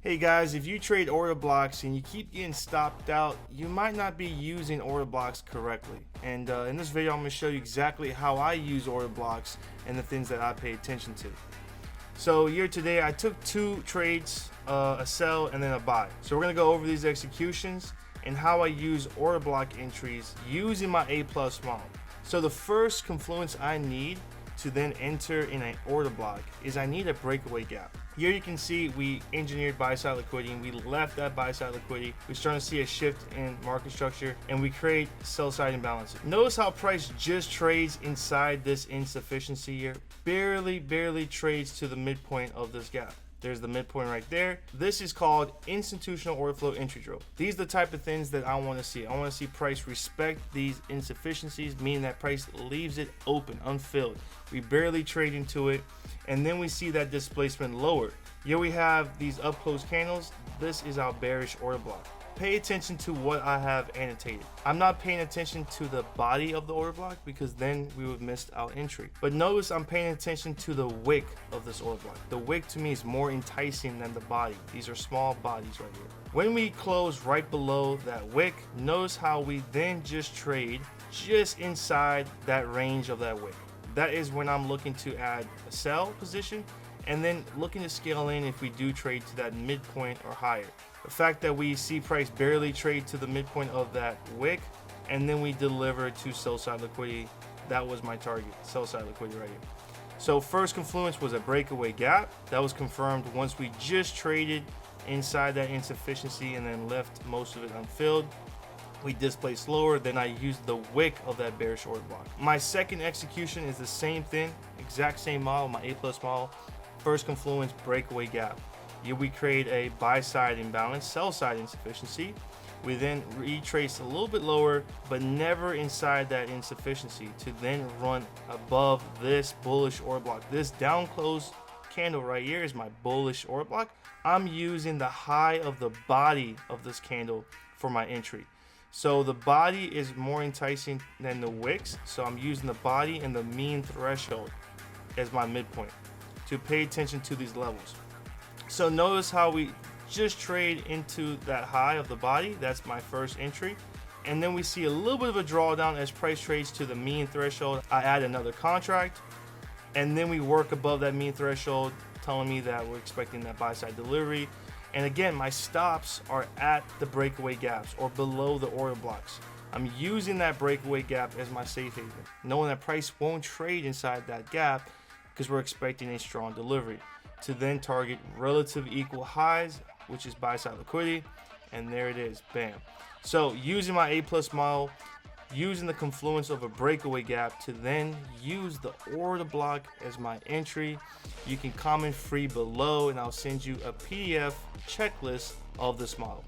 Hey guys, if you trade order blocks and you keep getting stopped out, you might not be using order blocks correctly. And in this video, I'm going to show you exactly how I use order blocks and the things that I pay attention to. So here today, I took two trades, a sell and then a buy. So we're going to go over these executions and how I use order block entries using my A+ model. So the first confluence I need to then enter in an order block is I need a breakaway gap. Here you can see we engineered buy side liquidity and we left that buy side liquidity. We're starting to see a shift in market structure and we create sell side imbalances. Notice how price just trades inside this insufficiency here. Barely trades to the midpoint of this gap. There's the midpoint right there. This is called institutional order flow entry drill. These are the type of things that I want to see. I want to see price respect these insufficiencies, meaning that price leaves it open, unfilled. We barely trade into it, and then we see that displacement lower. Here we have these up close candles. This is our bearish order block. Pay attention to what I have annotated. I'm not paying attention to the body of the order block because then we would miss our entry. But notice I'm paying attention to the wick of this order block. The wick to me is more enticing than the body. These are small bodies right here. When we close right below that wick, notice how we then just trade just inside that range of that wick. That is when I'm looking to add a sell position and then looking to scale in if we do trade to that midpoint or higher. The fact that we see price barely trade to the midpoint of that wick and then we deliver to sell side liquidity, that was my target, sell side liquidity right here. So first confluence was a breakaway gap. That was confirmed once we just traded inside that insufficiency and then left most of it unfilled. We displaced lower, then I used the wick of that bearish order block. My second execution is the same thing, exact same model, my A+ model. First confluence, breakaway gap. Here we create a buy side imbalance, sell side insufficiency. We then retrace a little bit lower, but never inside that insufficiency to then run above this bullish order block. This down close candle right here is my bullish order block. I'm using the high of the body of this candle for my entry. So the body is more enticing than the wicks. So I'm using the body and the mean threshold as my midpoint to pay attention to these levels. So notice how we just trade into that high of the body. That's my first entry. And then we see a little bit of a drawdown as price trades to the mean threshold. I add another contract and then we work above that mean threshold, telling me that we're expecting that buy side delivery. And again, my stops are at the breakaway gaps or below the order blocks. I'm using that breakaway gap as my safe haven, knowing that price won't trade inside that gap because we're expecting a strong delivery to then target relative equal highs, which is buy side liquidity. And there it is, bam. So using my A+ model, using the confluence of a breakaway gap to then use the order block as my entry. You can comment free below and I'll send you a PDF checklist of this model.